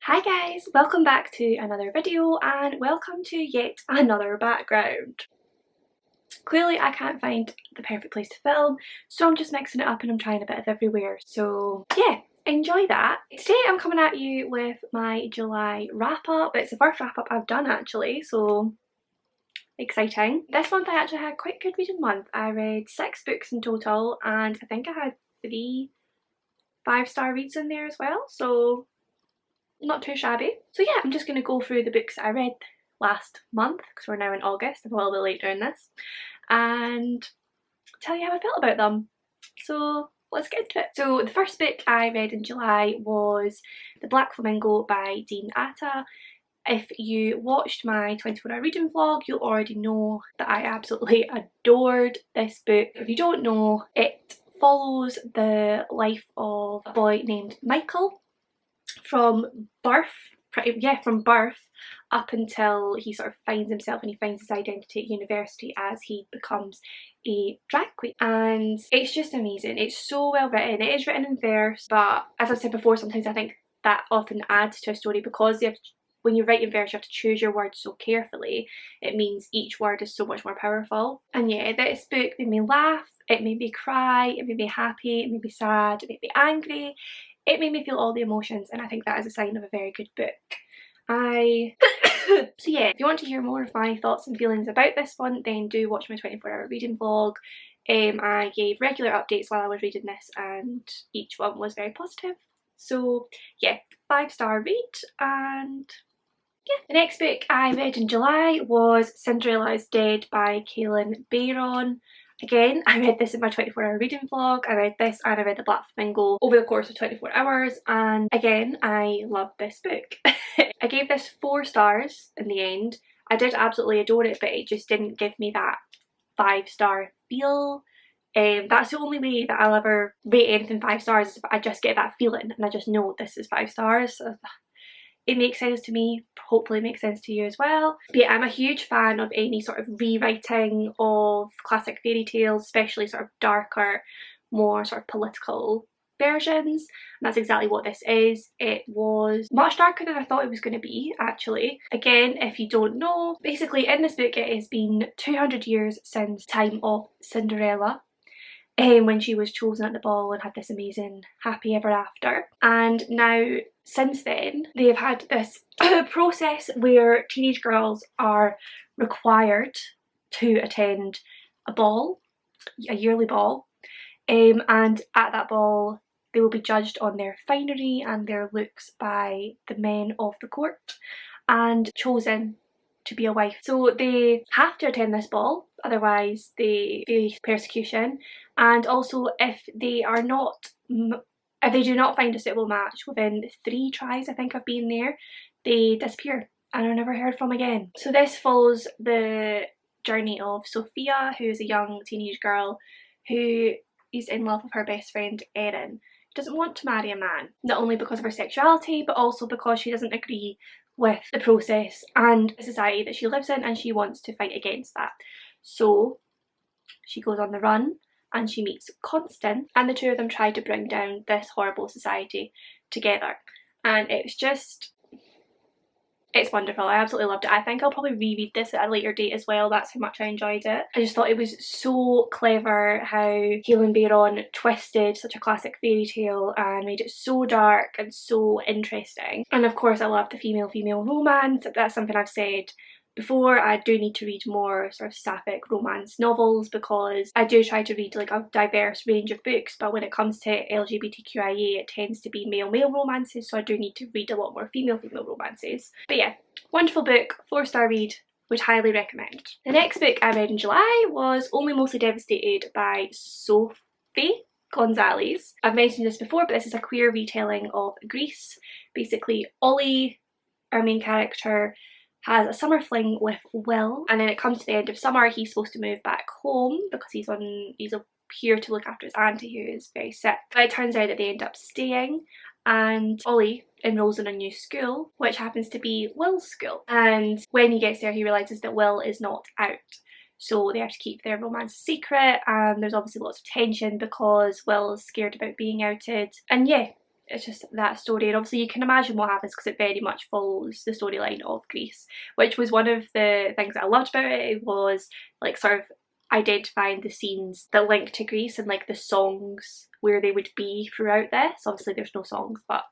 Hi guys, welcome back to another video and welcome to yet another background. Clearly I can't find the perfect place to film, so I'm just mixing it up and I'm trying a bit of everywhere. So yeah, enjoy that. Today I'm coming at you with my July wrap up. It's the first wrap up I've done actually, so exciting. This month I actually had quite a good reading month. I read 6 books in total and I think I had 3 5-star reads in there as well, so not too shabby. So yeah, I'm just going to go through the books that I read last month, because we're now in August, I'm a little bit late doing this, and tell you how I felt about them. So let's get into it. So the first book I read in July was The Black Flamingo by Dean Atta. If you watched my 24-hour reading vlog, you'll already know that I absolutely adored this book. If you don't know, it follows the life of a boy named Michael from birth up until he sort of finds himself and he finds his identity at university as he becomes a drag queen. And it's just amazing. It's so well written. It is written in verse, but as I've said before, sometimes I think that often adds to a story because when you write in verse you have to choose your words so carefully. It means each word is so much more powerful. And yeah, this book made me laugh, it made me cry, it made me happy, it made me sad, it made me angry. It made me feel all the emotions, and I think that is a sign of a very good book. So yeah, if you want to hear more of my thoughts and feelings about this one, then do watch my 24-hour reading vlog. I gave regular updates while I was reading this and each one was very positive. So yeah, 5-star read. And yeah, the next book I read in July was Cinderellas Dead by Kaylin Bayron. Again, I read this in my 24-hour reading vlog. I read this and I read The Black Flamingo over the course of 24 hours, and again I loved this book. I gave this 4 stars in the end. I did absolutely adore it, but it just didn't give me that 5-star feel. That's the only way that I'll ever rate anything 5 stars, is if I just get that feeling and I just know this is 5 stars. It makes sense to me, hopefully it makes sense to you as well. But yeah, I'm a huge fan of any sort of rewriting of classic fairy tales, especially sort of darker, more sort of political versions, and that's exactly what this is. It was much darker than I thought it was going to be, actually. Again, if you don't know, basically in this book it has been 200 years since the time of Cinderella, when she was chosen at the ball and had this amazing happy ever after. And now since then they've had this process where teenage girls are required to attend a ball, a yearly ball, and at that ball they will be judged on their finery and their looks by the men of the court and chosen to be a wife. So they have to attend this ball, otherwise they face persecution. And also if they do not find a suitable match within 3 tries, I think, of being there, they disappear and are never heard from again. So this follows the journey of Sophia, who is a young teenage girl who is in love with her best friend Erin. She doesn't want to marry a man, not only because of her sexuality but also because she doesn't agree with the process and the society that she lives in, and she wants to fight against that. So she goes on the run and she meets Constance, and the two of them try to bring down this horrible society together. And it's wonderful. I absolutely loved it. I think I'll probably reread this at a later date as well. That's how much I enjoyed it. I just thought it was so clever how Kaylin Bayron twisted such a classic fairy tale and made it so dark and so interesting. And of course I love the female-female romance. That's something I've said before. I do need to read more sort of sapphic romance novels because I do try to read like a diverse range of books, but when it comes to LGBTQIA it tends to be male-male romances, so I do need to read a lot more female-female romances. But yeah, wonderful book, 4-star read, would highly recommend. The next book I read in July was Only Mostly Devastated by Sophie Gonzalez. I've mentioned this before, but this is a queer retelling of Greece. Basically Ollie, our main character, has a summer fling with Will, and then it comes to the end of summer, he's supposed to move back home because he's here to look after his auntie who is very sick. But it turns out that they end up staying, and Ollie enrolls in a new school, which happens to be Will's school. And when he gets there he realises that Will is not out, so they have to keep their romance a secret, and there's obviously lots of tension because Will is scared about being outed. And yeah, it's just that story, and obviously you can imagine what happens because it very much follows the storyline of Greece, which was one of the things that I loved about it. It was like sort of identifying the scenes that link to Greece and like the songs where they would be throughout this. Obviously there's no songs, but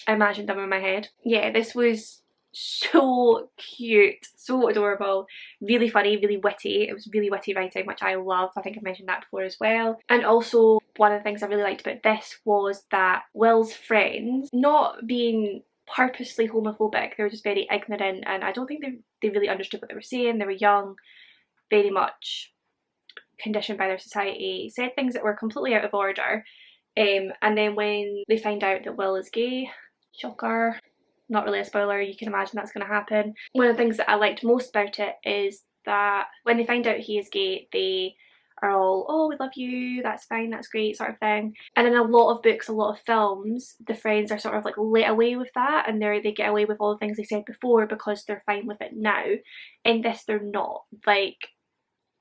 I imagined them in my head. Yeah, this was so cute, so adorable, really funny, really witty. It was really witty writing, which I love. I think I've mentioned that before as well. And also one of the things I really liked about this was that Will's friends, not being purposely homophobic, they were just very ignorant, and I don't think they really understood what they were saying. They were young, very much conditioned by their society, said things that were completely out of order. And then when they find out that Will is gay, shocker, not really a spoiler, you can imagine that's going to happen. One of the things that I liked most about it is that when they find out he is gay, they are all, oh, we love you, that's fine, that's great, sort of thing. And in a lot of books, a lot of films, the friends are sort of like let away with that, and they get away with all the things they said before because they're fine with it now. In this, they're not. Like,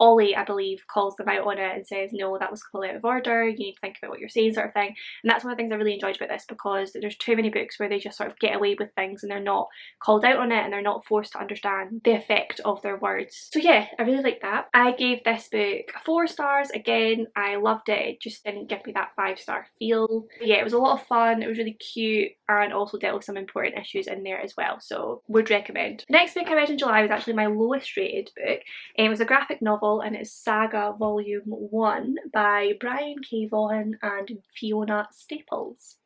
Ollie, I believe, calls them out on it and says, no, that was completely out of order, you need to think about what you're saying, sort of thing. And that's one of the things I really enjoyed about this, because there's too many books where they just sort of get away with things and they're not called out on it and they're not forced to understand the effect of their words. So yeah, I really like that. I gave this book 4 stars. Again, I loved it. It just didn't give me that 5-star feel. But yeah, it was a lot of fun, it was really cute, and also dealt with some important issues in there as well, so would recommend. The next book I read in July was actually my lowest rated book. It was a graphic novel, and it's Saga Volume 1 by Brian K. Vaughan and Fiona Staples.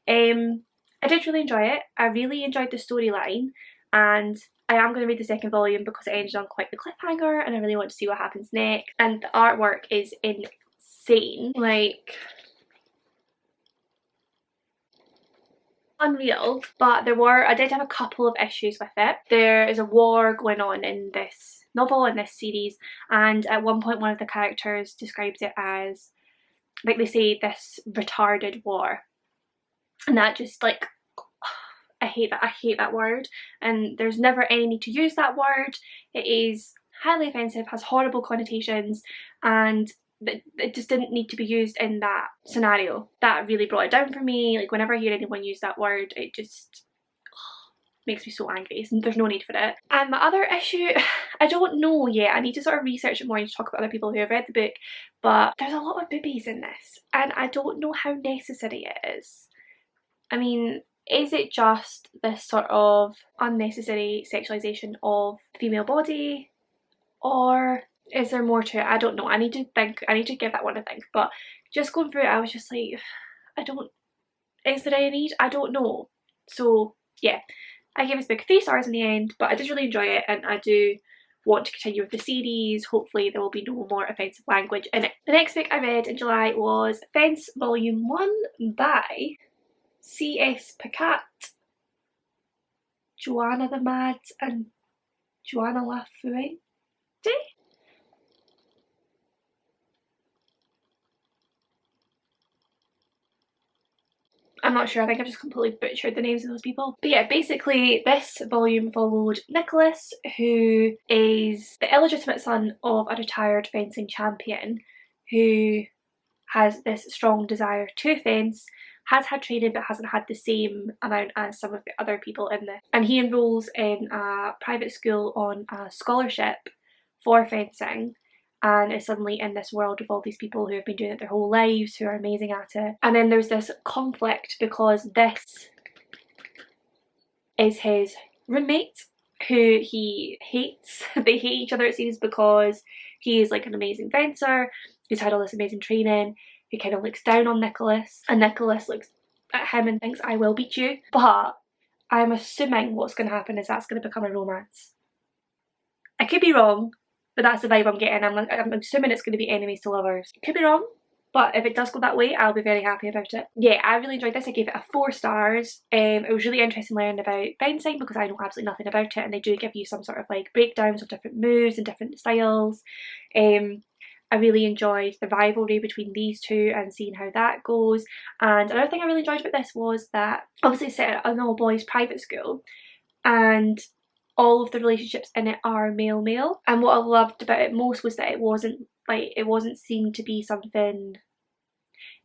I did really enjoy it. I really enjoyed the storyline, and I am going to read the second volume because it ended on quite the cliffhanger and I really want to see what happens next. And the artwork is insane, like unreal. But I did have a couple of issues with it. There is a war going on in this novel, in this series, and at one point one of the characters describes it as, like, they say, this retarded war, and that just, like, I hate that word, and there's never any need to use that word. It is highly offensive, has horrible connotations, and it just didn't need to be used in that scenario. That really brought it down for me. Like, whenever I hear anyone use that word, it just makes me so angry. There's no need for it. And my other issue, I don't know yet, I need to sort of research it more and talk about other people who have read the book, but there's a lot of boobies in this and I don't know how necessary it is. I mean, is it just this sort of unnecessary sexualisation of the female body, or is there more to it? I don't know. I need to think, I need to give that one a think, but just going through it I was just like, is there any need? I don't know. So yeah, I gave this book 3 stars in the end, but I did really enjoy it and I do want to continue with the series. Hopefully there will be no more offensive language in it. The next book I read in July was Fence Volume 1 by C.S. Pacat, Joanna the Mad and Joanna La Fuente. I'm not sure, I think I've just completely butchered the names of those people. But yeah, basically this volume followed Nicholas, who is the illegitimate son of a retired fencing champion who has this strong desire to fence, has had training but hasn't had the same amount as some of the other people in this. And he enrolls in a private school on a scholarship for fencing, and is suddenly in this world of all these people who have been doing it their whole lives, who are amazing at it. And then there's this conflict because this is his roommate who he hates. They hate each other, it seems, because he is like an amazing fencer who's had all this amazing training. He kind of looks down on Nicholas, and Nicholas looks at him and thinks, I will beat you. But I'm assuming what's going to happen is that's going to become a romance. I could be wrong, but that's the vibe I'm getting. I'm assuming it's going to be enemies to lovers. Could be wrong, but if it does go that way, I'll be very happy about it. Yeah, I really enjoyed this. I gave it a 4 stars. It was really interesting learning about fencing because I know absolutely nothing about it, and they do give you some sort of like breakdowns of different moves and different styles. I really enjoyed the rivalry between these two and seeing how that goes. And another thing I really enjoyed about this was that obviously it's set at an all boys private school, and all of the relationships in it are male-male. And what I loved about it most was that it wasn't seen to be something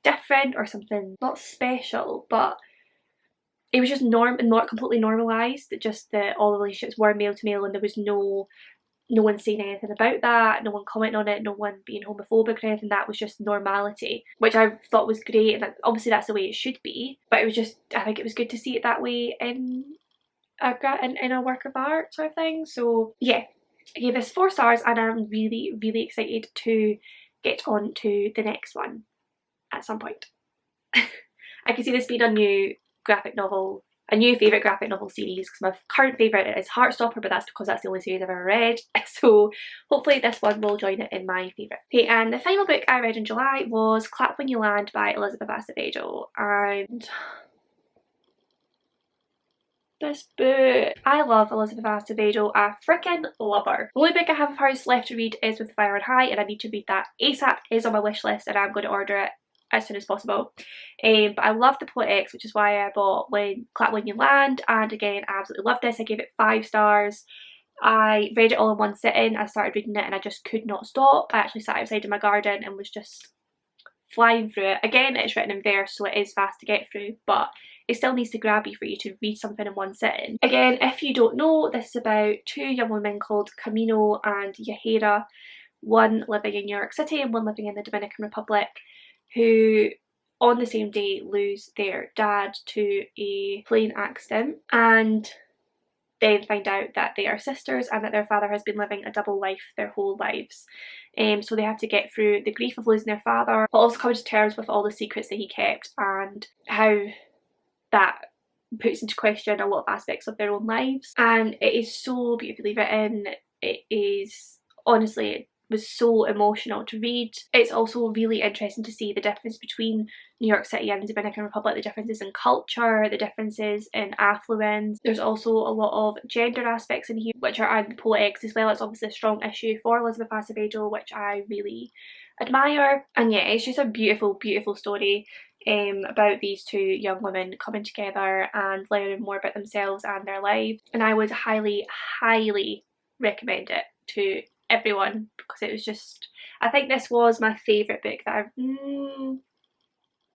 different or something not special, but it was just not completely normalised. Just that all the relationships were male to male and there was no one saying anything about that, no one commenting on it, no one being homophobic or anything. That was just normality, which I thought was great, and obviously that's the way it should be, but it was just, I think it was good to see it that way in a work of art sort of thing. So yeah, I gave this 4 stars and I'm really, really excited to get on to the next one at some point. I can see this being a new favourite graphic novel series, because my current favourite is Heartstopper, but that's because that's the only series I've ever read, so hopefully this one will join it in my favourite. Okay, and the final book I read in July was Clap When You Land by Elizabeth Acevedo, and this book, I love Elizabeth Acevedo, I freaking love her. The only book I have of hers left to read is With Fire on High, and I need to read that ASAP. It is on my wish list and I'm going to order it as soon as possible. But I love the Poetics, which is why I bought Clap When You Land, and again I absolutely loved this. I gave it 5 stars. I read it all in one sitting. I started reading it and I just could not stop. I actually sat outside in my garden and was just flying through it. Again, it's written in verse, so it is fast to get through, but it still needs to grab you for you to read something in one sitting. Again, if you don't know, this is about 2 young women called Camino and Yahira, one living in New York City and one living in the Dominican Republic, who on the same day lose their dad to a plane accident, and then find out that they are sisters and that their father has been living a double life their whole lives. So they have to get through the grief of losing their father, but also come to terms with all the secrets that he kept and how that puts into question a lot of aspects of their own lives. And it is so beautifully written. It is, honestly, it was so emotional to read. It's also really interesting to see the difference between New York City and the Dominican Republic, the differences in culture, the differences in affluence. There's also a lot of gender aspects in here which are in Poetics as well. It's obviously a strong issue for Elizabeth Acevedo, which I really admire. And yeah, it's just a beautiful, beautiful story about these 2 young women coming together and learning more about themselves and their lives. And I would highly, highly recommend it to everyone, because it was just, I think this was my favourite book that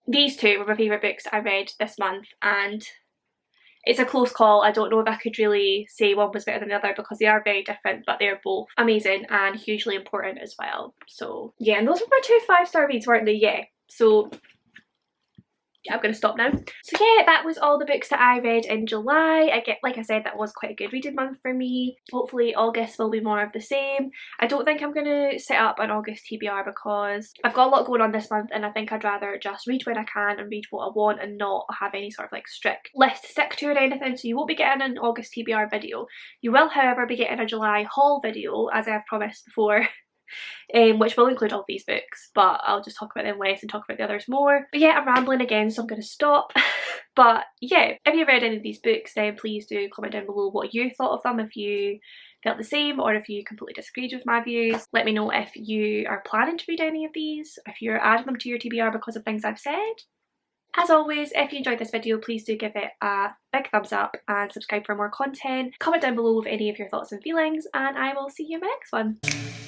these 2 were my favourite books that I read this month, and it's a close call. I don't know if I could really say one was better than the other, because they are very different, but they're both amazing and hugely important as well. So yeah, and those were my 2 5-star reads, weren't they? Yeah, so I'm going to stop now. So yeah, that was all the books that I read in July. Like I said, that was quite a good reading month for me. Hopefully August will be more of the same. I don't think I'm going to set up an August TBR because I've got a lot going on this month, and I think I'd rather just read when I can and read what I want and not have any sort of like strict list to stick to or anything. So you won't be getting an August TBR video. You will, however, be getting a July haul video, as I have promised before. Which will include all these books, but I'll just talk about them less and talk about the others more. But yeah, I'm rambling again, so I'm going to stop. But yeah, if you've read any of these books, then please do comment down below what you thought of them, if you felt the same or if you completely disagreed with my views. Let me know if you are planning to read any of these, if you're adding them to your TBR because of things I've said. As always, if you enjoyed this video, please do give it a big thumbs up and subscribe for more content. Comment down below with any of your thoughts and feelings, and I will see you in my next one.